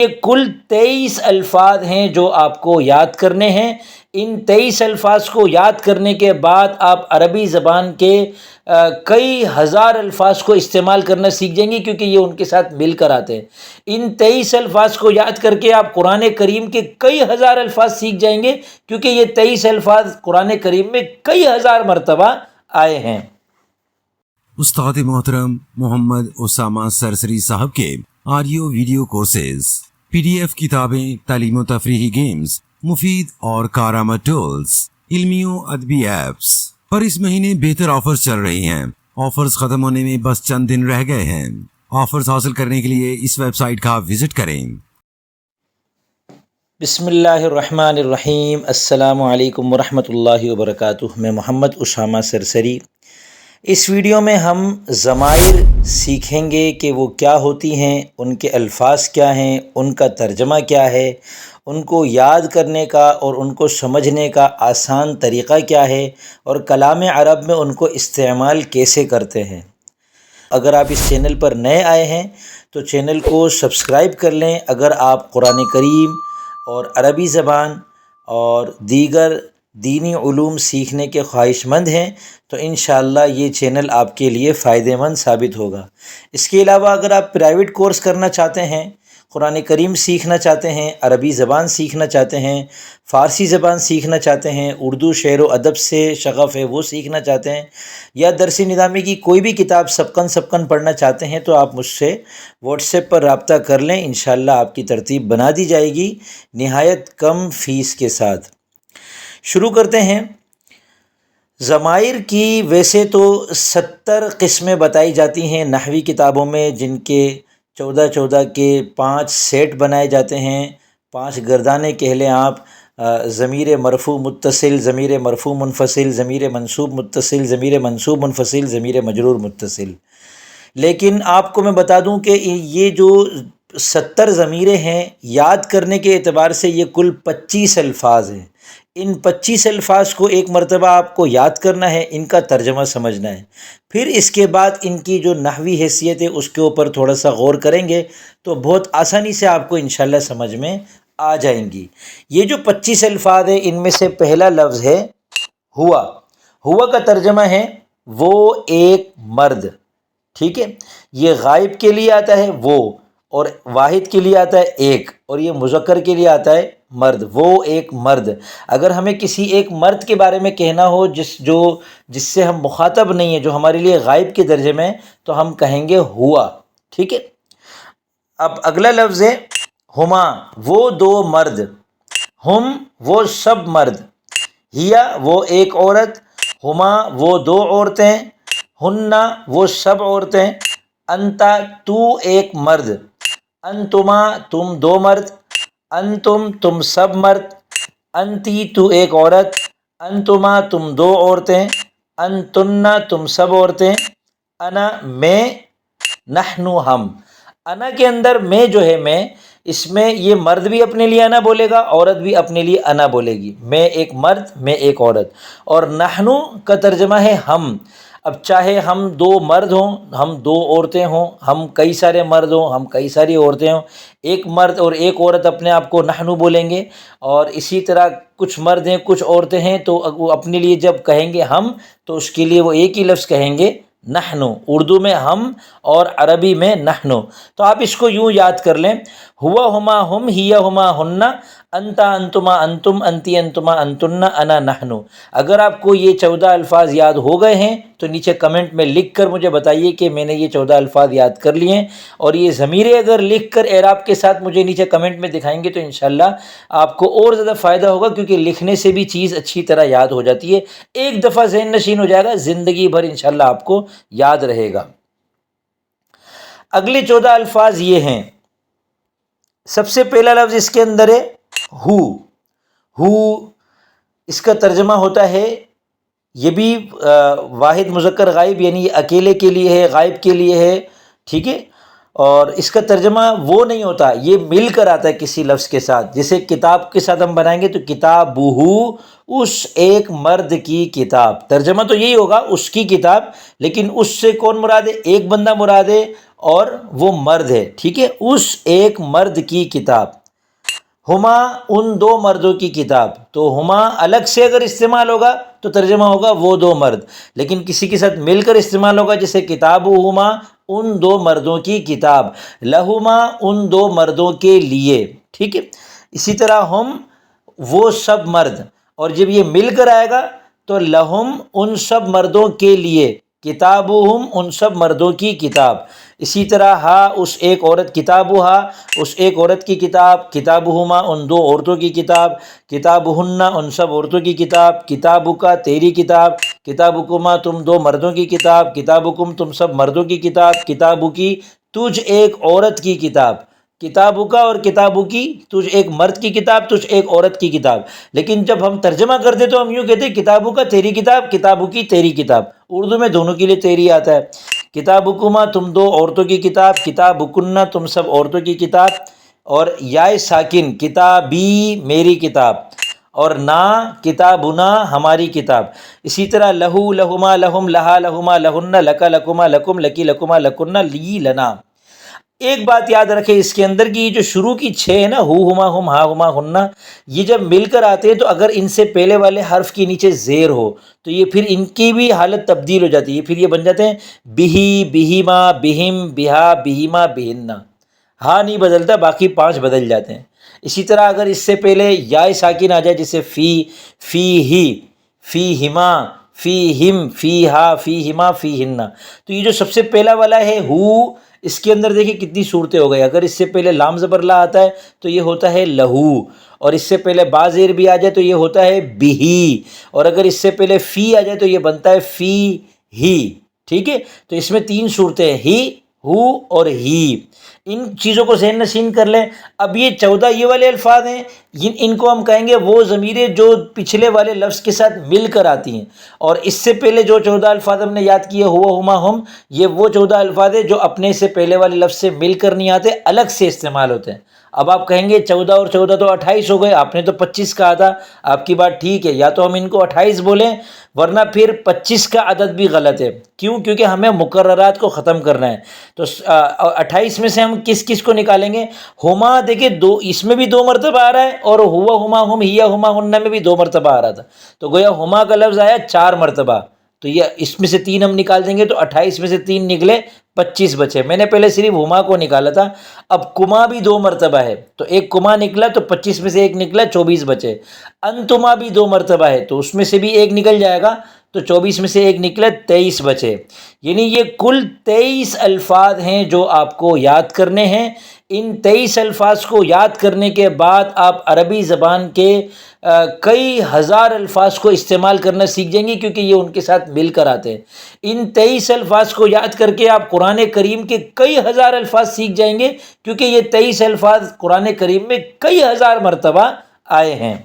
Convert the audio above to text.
یہ کل 23 الفاظ ہیں جو آپ کو یاد کرنے ہیں۔ ان 23 الفاظ کو یاد کرنے کے بعد آپ عربی زبان کے کئی ہزار الفاظ کو استعمال کرنا سیکھ جائیں گے، کیونکہ یہ ان کے ساتھ مل کر آتے ہیں۔ ان 23 الفاظ کو یاد کر کے آپ قرآن کریم کے کئی ہزار الفاظ سیکھ جائیں گے، کیونکہ یہ 23 الفاظ قرآن کریم میں کئی ہزار مرتبہ آئے ہیں۔ استاد محترم محمد اسامہ سرسری صاحب کے آڈیو ویڈیو کورسز، PDF کتابیں، تعلیم و تفریحی گیمز، مفید اور کارآمد ٹولز، علمی و ادبی ایپس پر اس مہینے بہتر آفرز چل رہی ہیں۔ آفرز ختم ہونے میں بس چند دن رہ گئے ہیں۔ آفرز حاصل کرنے کے لیے اس ویب سائٹ کا وزٹ کریں۔ بسم اللہ الرحمن الرحیم۔ السلام علیکم ورحمۃ اللہ وبرکاتہ۔ میں محمد اسامہ سرسری۔ اس ویڈیو میں ہم ضمائر سیکھیں گے کہ وہ کیا ہوتی ہیں، ان کے الفاظ کیا ہیں، ان کا ترجمہ کیا ہے، ان کو یاد کرنے کا اور ان کو سمجھنے کا آسان طریقہ کیا ہے، اور کلام عرب میں ان کو استعمال کیسے کرتے ہیں۔ اگر آپ اس چینل پر نئے آئے ہیں تو چینل کو سبسکرائب کر لیں۔ اگر آپ قرآن کریم اور عربی زبان اور دیگر دینی علوم سیکھنے کے خواہش مند ہیں تو انشاءاللہ یہ چینل آپ کے لیے فائدہ مند ثابت ہوگا۔ اس کے علاوہ اگر آپ پرائیویٹ کورس کرنا چاہتے ہیں، قرآن کریم سیکھنا چاہتے ہیں، عربی زبان سیکھنا چاہتے ہیں، فارسی زبان سیکھنا چاہتے ہیں، اردو شعر و ادب سے شغف ہے وہ سیکھنا چاہتے ہیں، یا درس نظامی کی کوئی بھی کتاب سبقن پڑھنا چاہتے ہیں تو آپ مجھ سے واٹس ایپ پر رابطہ کر لیں۔ انشاءاللہ آپ کی ترتیب بنا دی جائے گی نہایت کم فیس کے ساتھ۔ شروع کرتے ہیں۔ ضمائر کی ویسے تو 70 قسمیں بتائی جاتی ہیں نحوی کتابوں میں، جن کے 14 کے 5 سیٹ بنائے جاتے ہیں۔ 5 گردانے کہہ لیں آپ، ضمیر مرفوع متصل، ضمیر مرفوع منفصل، ضمیر منصوب متصل، ضمیر منصوب منفصل، ضمیر مجرور متصل۔ لیکن آپ کو میں بتا دوں کہ یہ جو 70 ضمیریں ہیں، یاد کرنے کے اعتبار سے یہ کل 25 الفاظ ہیں۔ ان 25 الفاظ کو ایک مرتبہ آپ کو یاد کرنا ہے، ان کا ترجمہ سمجھنا ہے، پھر اس کے بعد ان کی جو نحوی حیثیت ہے اس کے اوپر تھوڑا سا غور کریں گے تو بہت آسانی سے آپ کو انشاءاللہ سمجھ میں آ جائیں گی۔ یہ جو 25 الفاظ ہیں ان میں سے پہلا لفظ ہے ہوا۔ ہوا کا ترجمہ ہے وہ ایک مرد، ٹھیک ہے؟ یہ غائب کے لیے آتا ہے وہ، اور واحد کے لیے آتا ہے ایک، اور یہ مذکر کے لیے آتا ہے مرد، وہ ایک مرد۔ اگر ہمیں کسی ایک مرد کے بارے میں کہنا ہو جس سے ہم مخاطب نہیں ہیں، جو ہمارے لیے غائب کے درجے میں، تو ہم کہیں گے ہوا، ٹھیک ہے؟ اب اگلا لفظ ہے ہما، وہ 2 مرد، ہم وہ سب مرد، ہیا وہ ایک عورت، ہما وہ 2 عورتیں، ہننا وہ سب عورتیں، انتا تو ایک مرد، انتما تم 2 مرد، انتم تم سب مرد، انتی تو ایک عورت، انتما تم 2 عورتیں، انتنا تم سب عورتیں، انا میں، نحنو ہم۔ انا کے اندر میں جو ہے میں، اس میں یہ مرد بھی اپنے لیے انا بولے گا، عورت بھی اپنے لیے انا بولے گی۔ میں ایک مرد، میں ایک عورت۔ اور نحنو کا ترجمہ ہے ہم۔ اب چاہے ہم 2 مرد ہوں، ہم 2 عورتیں ہوں، ہم کئی سارے مرد ہوں، ہم کئی ساری عورتیں ہوں، ایک مرد اور ایک عورت اپنے آپ کو نحنو بولیں گے، اور اسی طرح کچھ مرد ہیں کچھ عورتیں ہیں تو وہ اپنے لیے جب کہیں گے ہم تو اس کے لیے وہ ایک ہی لفظ کہیں گے نحنو۔ اردو میں ہم اور عربی میں نحنو۔ تو آپ اس کو یوں یاد کر لیں، ہوا ہما ہم، ہیا ہما ہننا، انتا انتما انتم، انتی انتما انتن، انا نحنو۔ اگر آپ کو یہ 14 الفاظ یاد ہو گئے ہیں تو نیچے کمنٹ میں لکھ کر مجھے بتائیے کہ میں نے یہ 14 الفاظ یاد کر لیے ہیں، اور یہ ضمیریں اگر لکھ کر اعراب کے ساتھ مجھے نیچے کمنٹ میں دکھائیں گے تو انشاءاللہ آپ کو اور زیادہ فائدہ ہوگا، کیونکہ لکھنے سے بھی چیز اچھی طرح یاد ہو جاتی ہے۔ ایک دفعہ ذہن نشین ہو جائے گا، زندگی بھر انشاءاللہ آپ کو یاد رہے گا۔ اگلے 14 الفاظ یہ ہیں۔ سب سے پہلا لفظ اس کے اندر ہے ہو۔ ہو اس کا ترجمہ ہوتا ہے، یہ بھی واحد مذکر غائب، یعنی یہ اکیلے کے لیے ہے، غائب کے لیے ہے، ٹھیک ہے؟ اور اس کا ترجمہ وہ نہیں ہوتا، یہ مل کر آتا ہے کسی لفظ کے ساتھ. جیسے کتاب کے ساتھ ہم بنائیں گے تو کتابہ، اس ایک مرد کی کتاب. ترجمہ تو یہی ہوگا اس کی کتاب، لیکن اس سے کون مراد ہے؟ ایک بندہ مراد ہے اور وہ مرد ہے. ٹھیک ہے، اس ایک مرد کی کتاب. ہما، ان دو مردوں کی کتاب. تو ہما الگ سے اگر استعمال ہوگا تو ترجمہ ہوگا وہ دو مرد، لیکن کسی کے ساتھ مل کر استعمال ہوگا جیسے کتابہما، ان دو مردوں کی کتاب، لہما، ان دو مردوں کے لیے. ٹھیک ہے، اسی طرح ہم وہ سب مرد، اور جب یہ مل کر آئے گا تو لہم، ان سب مردوں کے لیے، کتابہم، ان سب مردوں کی کتاب. اسی طرح ہا، اس ایک عورت، کتابہا، اس ایک عورت کی کتاب، کتابہما، ان دو عورتوں کی کتاب، کتابہن، ان سب عورتوں کی کتاب، کتابک، تیری کتاب، کتابکما، تم دو مردوں کی کتاب، کتابکم، تم سب مردوں کی کتاب، کتابکی، تجھ ایک عورت کی کتاب. کتابک اور کتابکی، تجھ ایک مرد کی کتاب، تجھ ایک عورت کی کتاب. لیکن جب ہم ترجمہ کرتے تو ہم یوں کہتے ہیں کتابک، تیری کتاب، کتابکی، تیری کتاب. اردو میں دونوں کے لیے تیری آتا ہے. کتابکما، تم دو عورتوں کی کتاب، کتابکن، تم سب عورتوں کی کتاب. اور یائے ساکن، کتابی، میری کتاب. اور نا، کتابنا، ہماری کتاب. اسی طرح لہو، لہما، لہم، لہا، لہما، لہن، لک، لکما، لکم، لکی، لکما، لکن، لی، لنا. ایک بات یاد رکھے اس کے اندر کی جو شروع کی 6 ہے نا، ہو، ہما، ہم، ہا، ہما، ہننا، یہ جب مل کر آتے ہیں تو اگر ان سے پہلے والے حرف کے نیچے زیر ہو تو یہ پھر ان کی بھی حالت تبدیل ہو جاتی ہے. پھر یہ بن جاتے ہیں بہی، بہیما، بہم، بہا، بہیما، بہننا. ہاں نہیں بدلتا، باقی 5 بدل جاتے ہیں. اسی طرح اگر اس سے پہلے یا ساکن آ جائے جیسے فی، فی ہی، فی ہما، فی ہم، فی ہا، فی ہما، فی ہننا. تو یہ جو سب سے پہلا والا ہے ہو، اس کے اندر دیکھیں کتنی صورتیں ہو گئی. اگر اس سے پہلے لام زبر لا آتا ہے تو یہ ہوتا ہے لہو، اور اس سے پہلے با زیر بھی آ جائے تو یہ ہوتا ہے بہی، اور اگر اس سے پہلے فی آ جائے تو یہ بنتا ہے فی ہی. ٹھیک ہے، تو اس میں 3 صورتیں، ہی، ہو اور ہی. ان چیزوں کو ذہن نشین کر لیں. اب یہ 14 یہ والے الفاظ ہیں، ان کو ہم کہیں گے وہ ضمیریں جو پچھلے والے لفظ کے ساتھ مل کر آتی ہیں. اور اس سے پہلے جو 14 الفاظ ہم نے یاد کیے، ہوا، ہما، ہم، یہ وہ 14 الفاظ ہیں جو اپنے سے پہلے والے لفظ سے مل کر نہیں آتے، الگ سے استعمال ہوتے ہیں. اب آپ کہیں گے 14 اور 14 تو 28 ہو گئے، آپ نے تو 25 کہا تھا. آپ کی بات ٹھیک ہے، یا تو ہم ان کو 28 بولیں، ورنہ پھر 25 کا عدد بھی غلط ہے. کیوں؟ کیونکہ ہمیں مقررات کو ختم کرنا ہے. تو 28 میں سے ہم کس کس کو نکالیں گے؟ ہما، دیکھیں دو، اس میں بھی 2 مرتبہ آ رہا ہے، اور ہوا، ہما، ہم، ہیا، ہما، ہننا میں بھی 2 مرتبہ آ رہا تھا. تو گویا ہما کا لفظ آیا 4 مرتبہ. تو یہ اس میں سے 3 ہم نکال دیں گے تو 28 میں سے 3 نکلے، 25 بچے. میں نے پہلے صرف ہما کو نکالا تھا. اب کما بھی 2 مرتبہ ہے تو ایک کما نکلا تو 25 میں سے ایک نکلا، 24 بچے. انتما بھی 2 مرتبہ ہے تو اس میں سے بھی ایک نکل جائے گا تو 24 میں سے ایک نکلا، 23 بچے. یعنی یہ کل 23 الفاظ ہیں جو آپ کو یاد کرنے ہیں. ان 23 الفاظ کو یاد کرنے کے بعد آپ عربی زبان کے کئی ہزار الفاظ کو استعمال کرنا سیکھ جائیں گے، کیونکہ یہ ان کے ساتھ مل کر آتے ہیں. ان 23 الفاظ کو یاد کر کے آپ قرآن کریم کے کئی ہزار الفاظ سیکھ جائیں گے، کیونکہ یہ 23 الفاظ قرآن کریم میں کئی ہزار مرتبہ آئے ہیں.